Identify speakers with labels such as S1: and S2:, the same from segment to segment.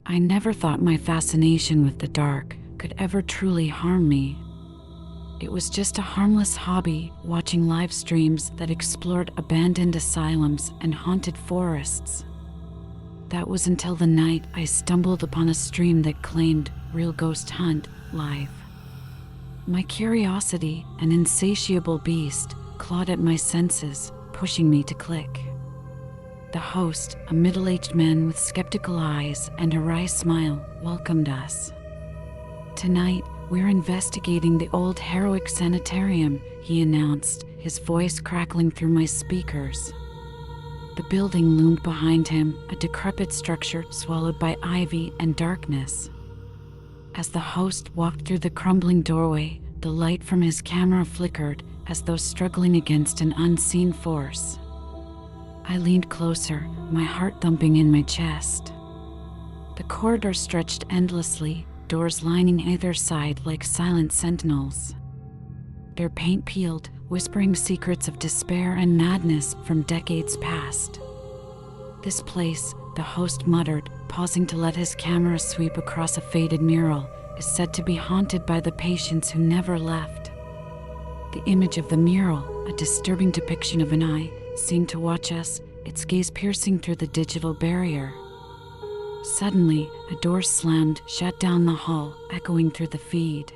S1: I never thought my fascination with the dark could ever truly harm me. It was just a harmless hobby, watching live streams that explored abandoned asylums and haunted forests. That was until the night I stumbled upon a stream that claimed Real Ghost Hunt Live. My curiosity, an insatiable beast, clawed at my senses, pushing me to click. The host, a middle-aged man with skeptical eyes and a wry smile, welcomed us. "Tonight, we're investigating the old Harrowick Sanitarium," he announced, his voice crackling through my speakers. The building loomed behind him, a decrepit structure swallowed by ivy and darkness. As the host walked through the crumbling doorway, the light from his camera flickered as though struggling against an unseen force. I leaned closer, my heart thumping in my chest. The corridor stretched endlessly, doors lining either side like silent sentinels. Their paint peeled, whispering secrets of despair and madness from decades past. "This place," the host muttered, pausing to let his camera sweep across a faded mural, "is said to be haunted by the patients who never left." The image of the mural, a disturbing depiction of an eye, seemed to watch us, its gaze piercing through the digital barrier. Suddenly, a door slammed shut down the hall, echoing through the feed.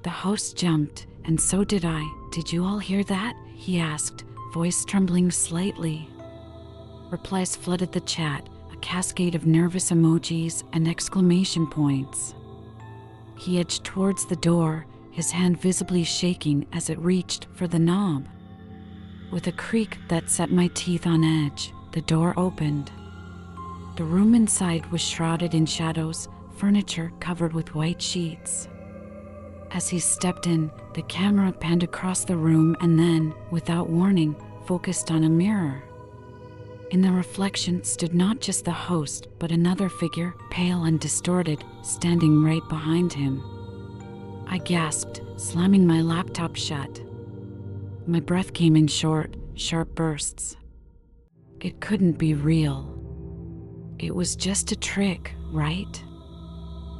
S1: The host jumped, and so did I. "Did you all hear that?" he asked, voice trembling slightly. Replies flooded the chat, a cascade of nervous emojis and exclamation points. He edged towards the door, his hand visibly shaking as it reached for the knob. With a creak that set my teeth on edge, the door opened. The room inside was shrouded in shadows, furniture covered with white sheets. As he stepped in, the camera panned across the room and then, without warning, focused on a mirror. In the reflection stood not just the host, but another figure, pale and distorted, standing right behind him. I gasped, slamming my laptop shut. My breath came in short, sharp bursts. It couldn't be real. It was just a trick, right?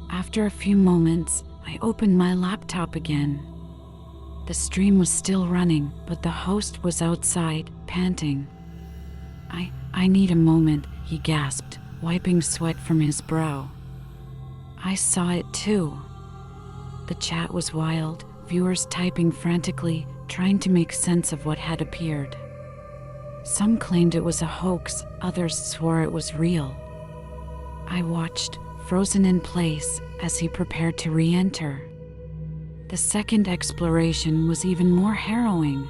S1: After a few moments, I opened my laptop again. The stream was still running, but the host was outside, panting. I need a moment," he gasped, wiping sweat from his brow. I saw it too. The chat was wild, viewers typing frantically, trying to make sense of what had appeared. Some claimed it was a hoax, others swore it was real. I watched, frozen in place, as he prepared to re-enter. The second exploration was even more harrowing.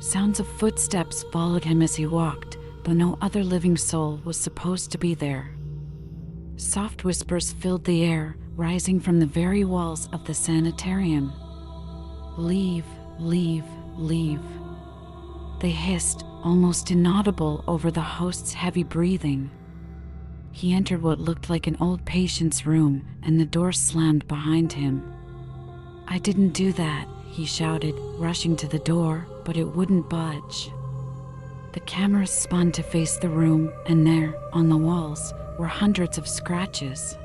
S1: Sounds of footsteps followed him as he walked, though no other living soul was supposed to be there. Soft whispers filled the air, rising from the very walls of the sanitarium. "Leave, leave, leave." They hissed, almost inaudible over the host's heavy breathing. He entered what looked like an old patient's room, and the door slammed behind him. "I didn't do that," he shouted, rushing to the door, but it wouldn't budge. The camera spun to face the room, and there, on the walls, were hundreds of scratches.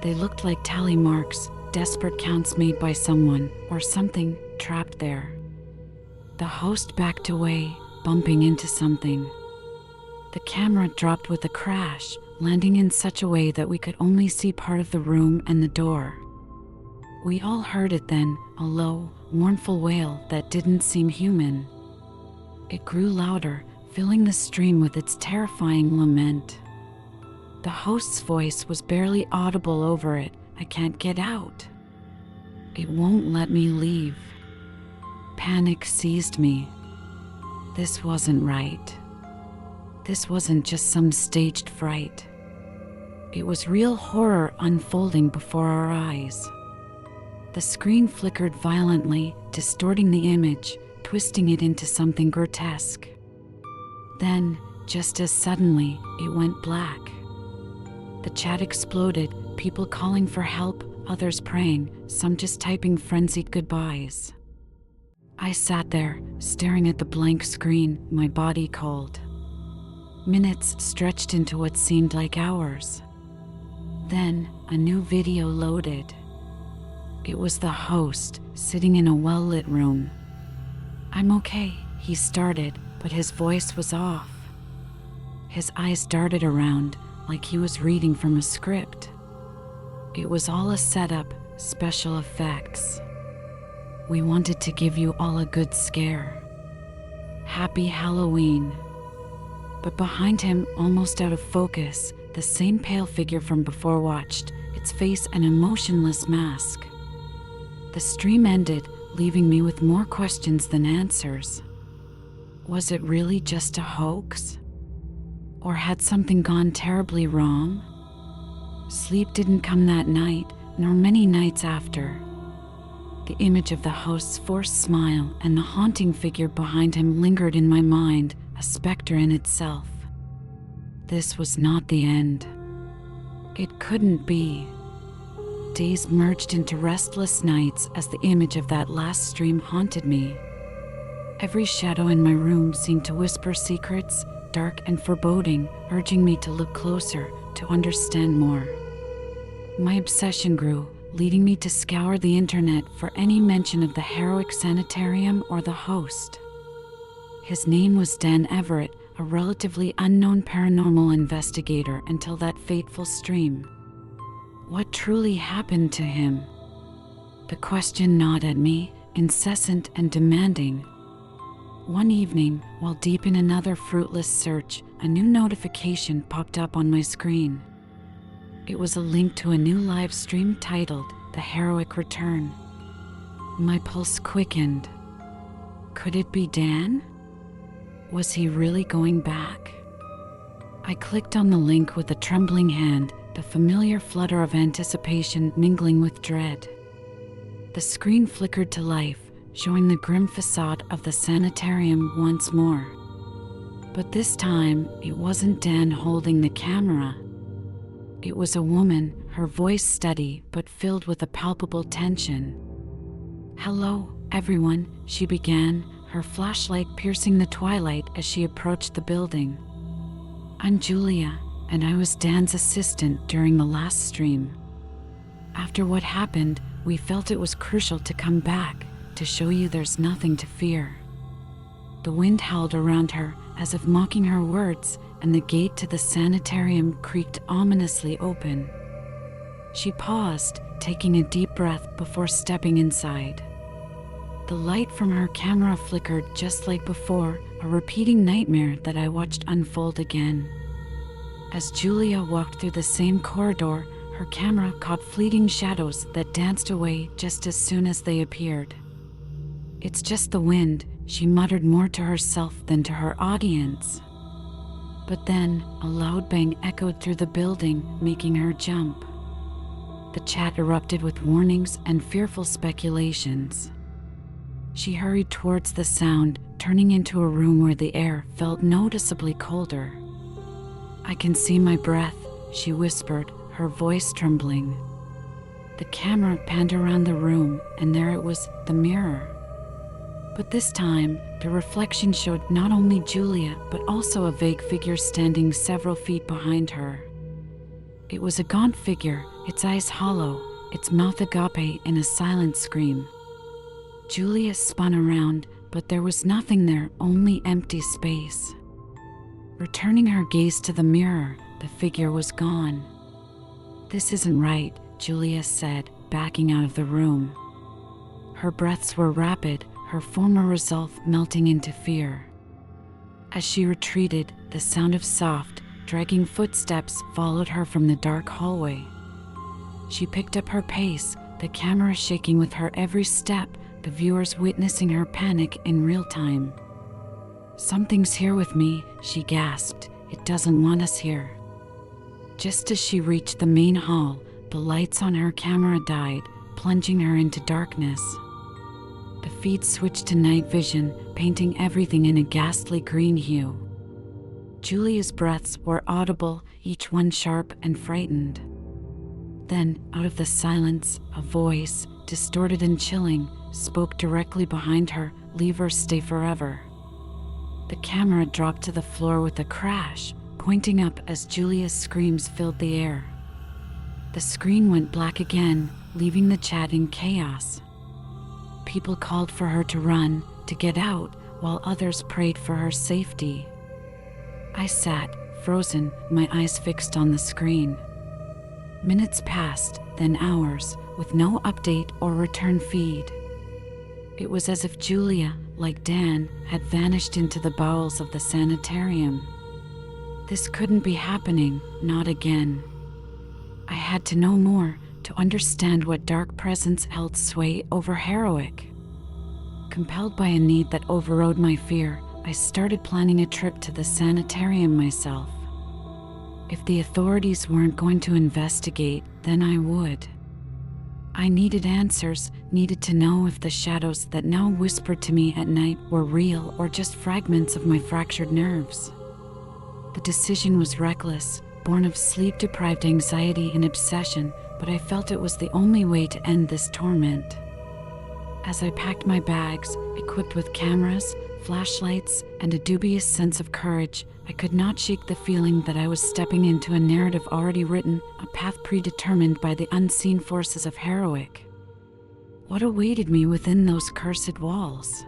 S1: They looked like tally marks, desperate counts made by someone or something trapped there. The host backed away, bumping into something. The camera dropped with a crash, landing in such a way that we could only see part of the room and the door. We all heard it then, a low, mournful wail that didn't seem human. It grew louder, filling the stream with its terrifying lament. The host's voice was barely audible over it. "I can't get out. It won't let me leave." Panic seized me. This wasn't right. This wasn't just some staged fright. It was real horror unfolding before our eyes. The screen flickered violently, distorting the image, twisting it into something grotesque. Then, just as suddenly, it went black. The chat exploded, people calling for help, others praying, some just typing frenzied goodbyes. I sat there, staring at the blank screen, my body cold. Minutes stretched into what seemed like hours. Then, a new video loaded. It was the host, sitting in a well-lit room. "I'm okay," he started, but his voice was off. His eyes darted around, like he was reading from a script. It was all a setup, special effects. "We wanted to give you all a good scare. Happy Halloween." But behind him, almost out of focus, the same pale figure from before watched, its face an emotionless mask. The stream ended, leaving me with more questions than answers. Was it really just a hoax? Or had something gone terribly wrong? Sleep didn't come that night, nor many nights after. The image of the host's forced smile and the haunting figure behind him lingered in my mind, a specter in itself. This was not the end. It couldn't be. Days merged into restless nights as the image of that last stream haunted me. Every shadow in my room seemed to whisper secrets, dark and foreboding, urging me to look closer, to understand more. My obsession grew, leading me to scour the internet for any mention of the Harrowick Sanitarium or the host. His name was Dan Everett, a relatively unknown paranormal investigator until that fateful stream. What truly happened to him? The question gnawed at me, incessant and demanding. One evening, while deep in another fruitless search, a new notification popped up on my screen. It was a link to a new live stream titled The Harrowick Return. My pulse quickened. Could it be Dan? Was he really going back? I clicked on the link with a trembling hand, the familiar flutter of anticipation mingling with dread. The screen flickered to life, showing the grim facade of the sanitarium once more. But this time, it wasn't Dan holding the camera. It was a woman, her voice steady but filled with a palpable tension. "Hello, everyone," she began, her flashlight piercing the twilight as she approached the building. "I'm Julia, and I was Dan's assistant during the last stream. After what happened, we felt it was crucial to come back, to show you there's nothing to fear." The wind howled around her, as if mocking her words, and the gate to the sanitarium creaked ominously open. She paused, taking a deep breath before stepping inside. The light from her camera flickered just like before, a repeating nightmare that I watched unfold again. As Julia walked through the same corridor, her camera caught fleeting shadows that danced away just as soon as they appeared. "It's just the wind," she muttered more to herself than to her audience. But then, a loud bang echoed through the building, making her jump. The chat erupted with warnings and fearful speculations. She hurried towards the sound, turning into a room where the air felt noticeably colder. "I can see my breath," she whispered, her voice trembling. The camera panned around the room, and there it was, the mirror. But this time, the reflection showed not only Julia, but also a vague figure standing several feet behind her. It was a gaunt figure, its eyes hollow, its mouth agape in a silent scream. Julia spun around, but there was nothing there, only empty space. Returning her gaze to the mirror, the figure was gone. "This isn't right," Julia said, backing out of the room. Her breaths were rapid, her former resolve melting into fear. As she retreated, the sound of soft, dragging footsteps followed her from the dark hallway. She picked up her pace, the camera shaking with her every step, the viewers witnessing her panic in real time. "Something's here with me," she gasped. "It doesn't want us here." Just as she reached the main hall, the lights on her camera died, plunging her into darkness. The feed switched to night vision, painting everything in a ghastly green hue. Julia's breaths were audible, each one sharp and frightened. Then, out of the silence, a voice, distorted and chilling, spoke directly behind her, "Leave or stay forever." The camera dropped to the floor with a crash, pointing up as Julia's screams filled the air. The screen went black again, leaving the chat in chaos. People called for her to run, to get out, while others prayed for her safety. I sat, frozen, my eyes fixed on the screen. Minutes passed, then hours, with no update or return feed. It was as if Julia, like Dan, had vanished into the bowels of the sanitarium. This couldn't be happening, not again. I had to know more, to understand what dark presence held sway over Harrowick. Compelled by a need that overrode my fear, I started planning a trip to the sanitarium myself. If the authorities weren't going to investigate, then I would. I needed answers, needed to know if the shadows that now whispered to me at night were real or just fragments of my fractured nerves. The decision was reckless, born of sleep-deprived anxiety and obsession, but I felt it was the only way to end this torment. As I packed my bags, equipped with cameras, flashlights, and a dubious sense of courage, I could not shake the feeling that I was stepping into a narrative already written, a path predetermined by the unseen forces of Harrowick. What awaited me within those cursed walls?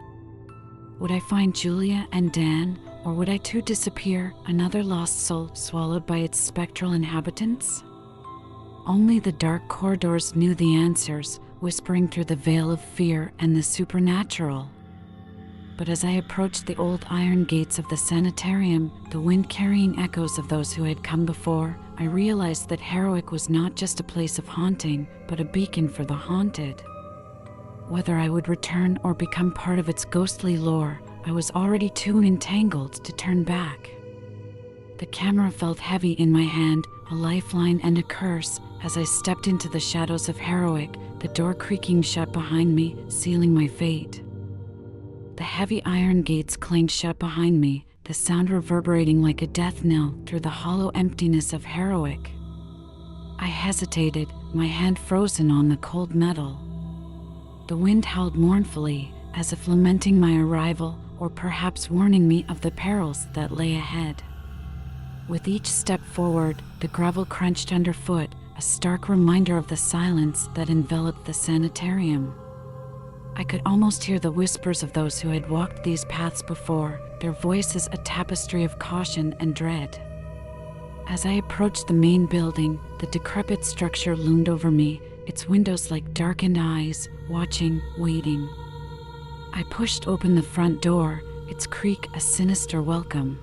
S1: Would I find Julia and Dan, or would I too disappear, another lost soul swallowed by its spectral inhabitants? Only the dark corridors knew the answers, whispering through the veil of fear and the supernatural. But as I approached the old iron gates of the sanitarium, the wind-carrying echoes of those who had come before, I realized that Harrowick was not just a place of haunting, but a beacon for the haunted. Whether I would return or become part of its ghostly lore, I was already too entangled to turn back. The camera felt heavy in my hand, a lifeline and a curse, as I stepped into the shadows of Harrowick, the door creaking shut behind me, sealing my fate. The heavy iron gates clanged shut behind me, the sound reverberating like a death knell through the hollow emptiness of Harrowick. I hesitated, my hand frozen on the cold metal. The wind howled mournfully, as if lamenting my arrival, or perhaps warning me of the perils that lay ahead. With each step forward, the gravel crunched underfoot, a stark reminder of the silence that enveloped the sanitarium. I could almost hear the whispers of those who had walked these paths before, their voices a tapestry of caution and dread. As I approached the main building, the decrepit structure loomed over me, its windows like darkened eyes, watching, waiting. I pushed open the front door, its creak a sinister welcome.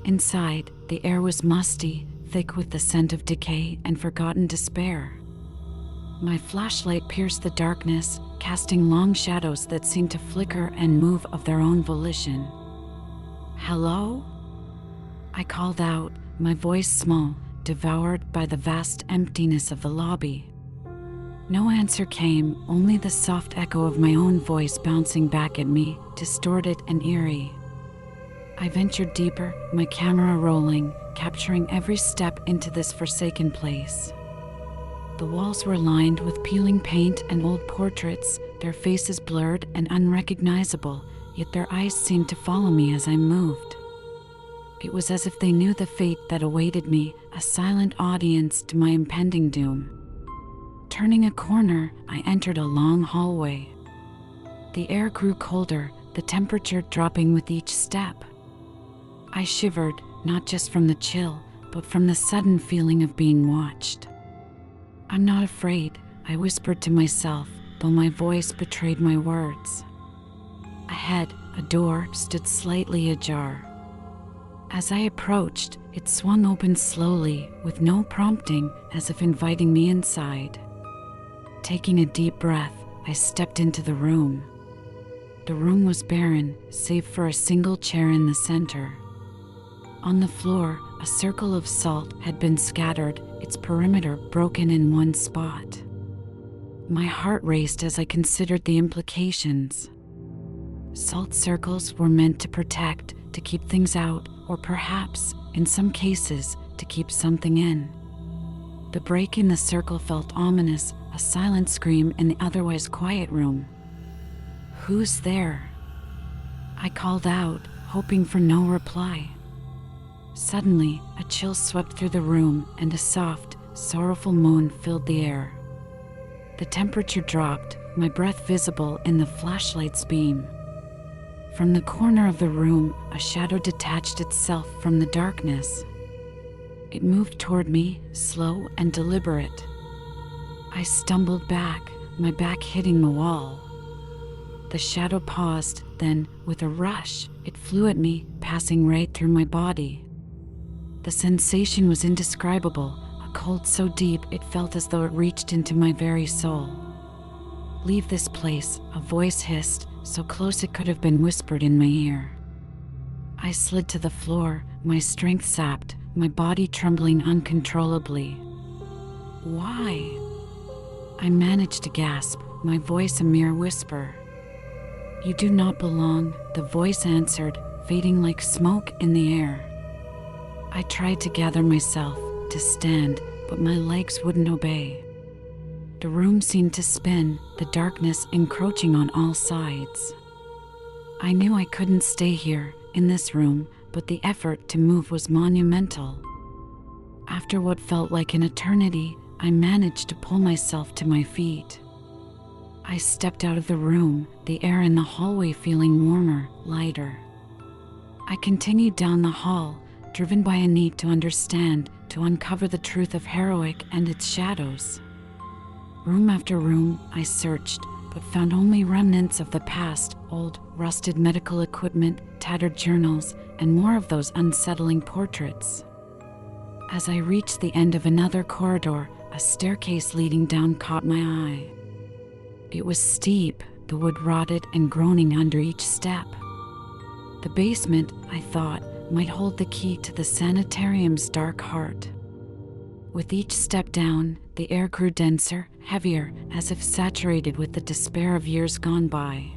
S1: Inside, the air was musty, thick with the scent of decay and forgotten despair. My flashlight pierced the darkness, casting long shadows that seemed to flicker and move of their own volition. "Hello?" I called out, my voice small, devoured by the vast emptiness of the lobby. No answer came, only the soft echo of my own voice bouncing back at me, distorted and eerie. I ventured deeper, my camera rolling, capturing every step into this forsaken place. The walls were lined with peeling paint and old portraits, their faces blurred and unrecognizable, yet their eyes seemed to follow me as I moved. It was as if they knew the fate that awaited me, a silent audience to my impending doom. Turning a corner, I entered a long hallway. The air grew colder, the temperature dropping with each step. I shivered, not just from the chill, but from the sudden feeling of being watched. "I'm not afraid," I whispered to myself, though my voice betrayed my words. Ahead, a door stood slightly ajar. As I approached, it swung open slowly, with no prompting, as if inviting me inside. Taking a deep breath, I stepped into the room. The room was barren, save for a single chair in the center. On the floor, a circle of salt had been scattered, its perimeter broken in one spot. My heart raced as I considered the implications. Salt circles were meant to protect, to keep things out, or perhaps, in some cases, to keep something in. The break in the circle felt ominous, a silent scream in the otherwise quiet room. "Who's there?" I called out, hoping for no reply. Suddenly, a chill swept through the room, and a soft, sorrowful moan filled the air. The temperature dropped, my breath visible in the flashlight's beam. From the corner of the room, a shadow detached itself from the darkness. It moved toward me, slow and deliberate. I stumbled back, my back hitting the wall. The shadow paused, then, with a rush, it flew at me, passing right through my body. The sensation was indescribable, a cold so deep it felt as though it reached into my very soul. "Leave this place," a voice hissed, so close it could have been whispered in my ear. I slid to the floor, my strength sapped, my body trembling uncontrollably. "Why?" I managed to gasp, my voice a mere whisper. "You do not belong," the voice answered, fading like smoke in the air. I tried to gather myself, to stand, but my legs wouldn't obey. The room seemed to spin, the darkness encroaching on all sides. I knew I couldn't stay here, in this room, but the effort to move was monumental. After what felt like an eternity, I managed to pull myself to my feet. I stepped out of the room, the air in the hallway feeling warmer, lighter. I continued down the hall, driven by a need to understand, to uncover the truth of Harrowick and its shadows. Room after room, I searched, but found only remnants of the past, old, rusted medical equipment, tattered journals, and more of those unsettling portraits. As I reached the end of another corridor, a staircase leading down caught my eye. It was steep, the wood rotted and groaning under each step. The basement, I thought, might hold the key to the sanitarium's dark heart. With each step down, the air grew denser, heavier, as if saturated with the despair of years gone by.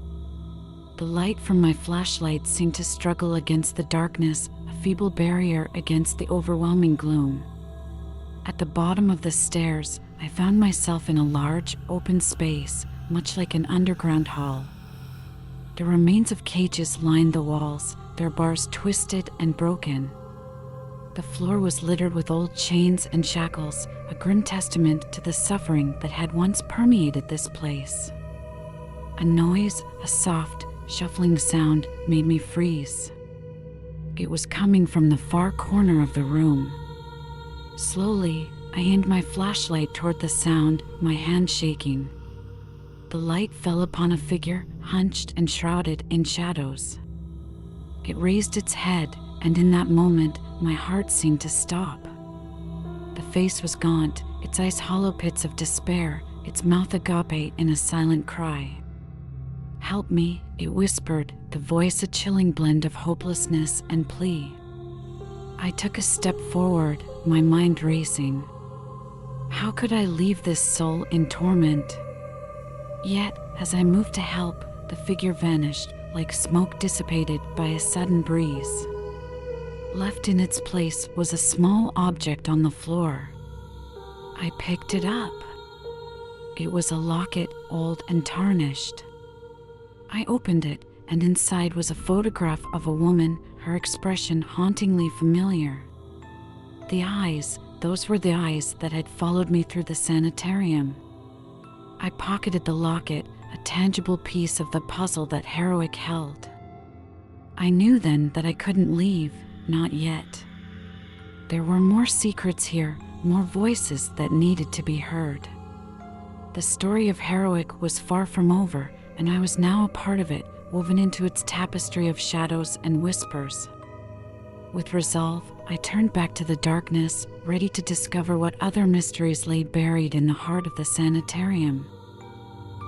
S1: The light from my flashlight seemed to struggle against the darkness, a feeble barrier against the overwhelming gloom. At the bottom of the stairs, I found myself in a large, open space, much like an underground hall. The remains of cages lined the walls, their bars twisted and broken. The floor was littered with old chains and shackles, a grim testament to the suffering that had once permeated this place. A noise, a soft, shuffling sound, made me freeze. It was coming from the far corner of the room. Slowly, I aimed my flashlight toward the sound, my hand shaking. The light fell upon a figure, hunched and shrouded in shadows. It raised its head, and in that moment, my heart seemed to stop. The face was gaunt, its eyes hollow pits of despair, its mouth agape in a silent cry. "Help me," it whispered, the voice a chilling blend of hopelessness and plea. I took a step forward, my mind racing. How could I leave this soul in torment? Yet, as I moved to help, the figure vanished, like smoke dissipated by a sudden breeze. Left in its place was a small object on the floor. I picked it up. It was a locket, old and tarnished. I opened it, and inside was a photograph of a woman, her expression hauntingly familiar. The eyes, those were the eyes that had followed me through the sanitarium. I pocketed the locket, a tangible piece of the puzzle that Harrowick held. I knew then that I couldn't leave, not yet. There were more secrets here, more voices that needed to be heard. The story of Harrowick was far from over, and I was now a part of it, woven into its tapestry of shadows and whispers. With resolve, I turned back to the darkness, ready to discover what other mysteries lay buried in the heart of the sanitarium.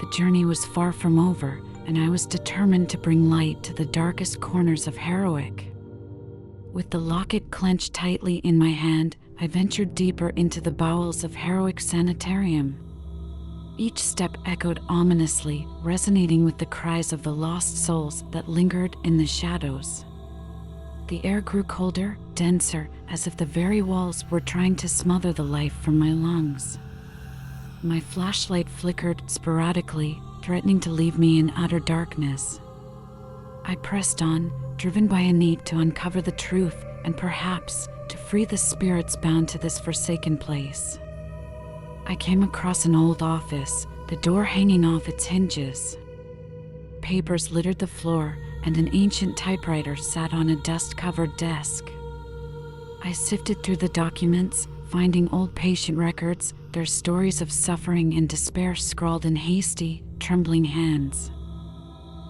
S1: The journey was far from over, and I was determined to bring light to the darkest corners of Harrowick. With the locket clenched tightly in my hand, I ventured deeper into the bowels of Harrowick Sanitarium. Each step echoed ominously, resonating with the cries of the lost souls that lingered in the shadows. The air grew colder, denser, as if the very walls were trying to smother the life from my lungs. My flashlight flickered sporadically, threatening to leave me in utter darkness. I pressed on, driven by a need to uncover the truth and perhaps to free the spirits bound to this forsaken place. I came across an old office, the door hanging off its hinges. Papers littered the floor, and an ancient typewriter sat on a dust-covered desk. I sifted through the documents, finding old patient records, their stories of suffering and despair scrawled in hasty, trembling hands.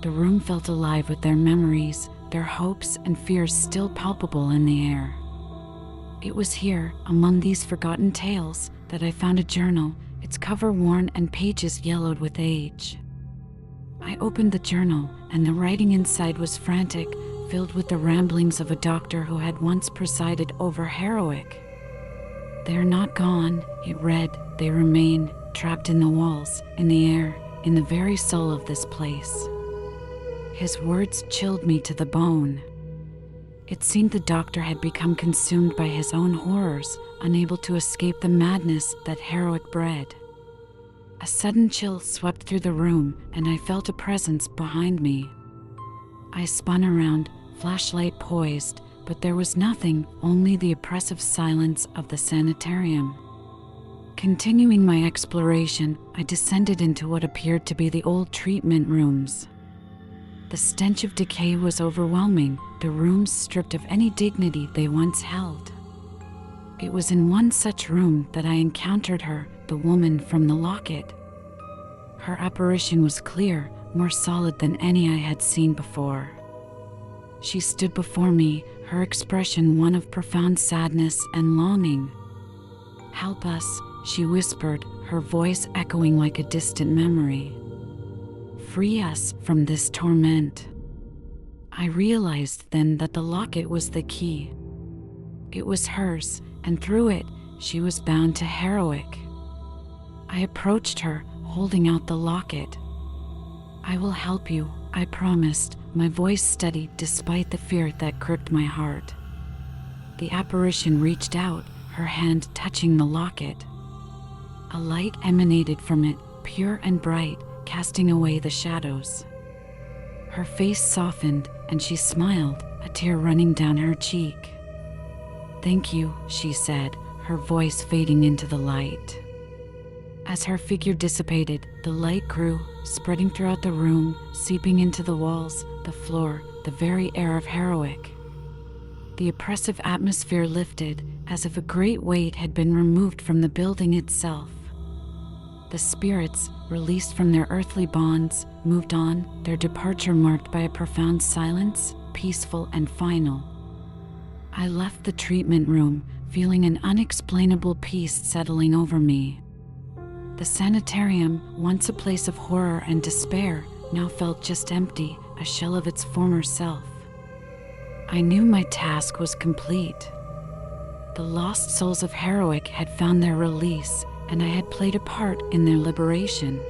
S1: The room felt alive with their memories, their hopes and fears still palpable in the air. It was here, among these forgotten tales, that I found a journal, its cover worn and pages yellowed with age. I opened the journal, and the writing inside was frantic, filled with the ramblings of a doctor who had once presided over Harrowick. "They are not gone," it read. "They remain, trapped in the walls, in the air, in the very soul of this place." His words chilled me to the bone. It seemed the doctor had become consumed by his own horrors, unable to escape the madness that Harrowick bred. A sudden chill swept through the room, and I felt a presence behind me. I spun around, flashlight poised, but there was nothing, only the oppressive silence of the sanitarium. Continuing my exploration, I descended into what appeared to be the old treatment rooms. The stench of decay was overwhelming, the rooms stripped of any dignity they once held. It was in one such room that I encountered her, the woman from the Locket. Her apparition was clear, more solid than any I had seen before. She stood before me, her expression one of profound sadness and longing. "Help us," she whispered, her voice echoing like a distant memory. "Free us from this torment." I realized then that the locket was the key. It was hers, and through it, she was bound to Harrowick. I approached her, holding out the locket. "I will help you," I promised, my voice steady despite the fear that gripped my heart. The apparition reached out, her hand touching the locket. A light emanated from it, pure and bright, casting away the shadows. Her face softened, and she smiled, a tear running down her cheek. "Thank you," she said, her voice fading into the light. As her figure dissipated, the light grew, spreading throughout the room, seeping into the walls, the floor, the very air of Harrowick. The oppressive atmosphere lifted, as if a great weight had been removed from the building itself. The spirits, released from their earthly bonds, moved on, their departure marked by a profound silence, peaceful and final. I left the treatment room, feeling an unexplainable peace settling over me. The sanitarium, once a place of horror and despair, now felt just empty, a shell of its former self. I knew my task was complete. The lost souls of Harrowick had found their release, and I had played a part in their liberation.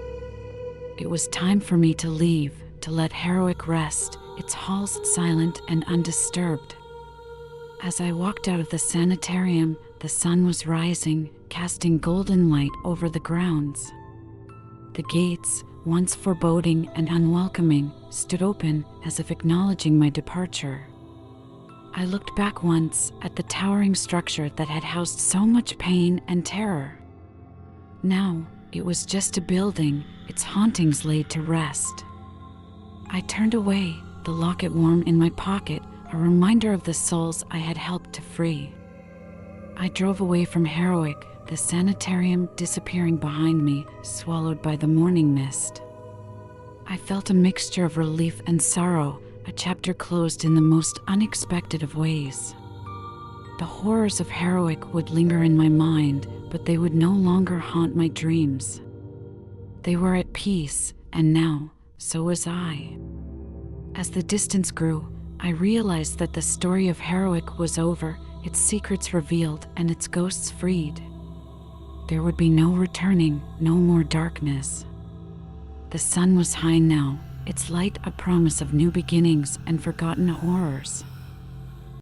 S1: It was time for me to leave, to let Harrowick rest, its halls silent and undisturbed. As I walked out of the sanitarium, the sun was rising, casting golden light over the grounds. The gates, once foreboding and unwelcoming, stood open as if acknowledging my departure. I looked back once at the towering structure that had housed so much pain and terror. Now, it was just a building, its hauntings laid to rest. I turned away, the locket warm in my pocket, a reminder of the souls I had helped to free. I drove away from Harrowick, the sanitarium disappearing behind me, swallowed by the morning mist. I felt a mixture of relief and sorrow, a chapter closed in the most unexpected of ways. The horrors of Harrowick would linger in my mind, but they would no longer haunt my dreams. They were at peace, and now, so was I. As the distance grew, I realized that the story of Harrowick was over, its secrets revealed, and its ghosts freed. There would be no returning, no more darkness. The sun was high now, its light a promise of new beginnings and forgotten horrors.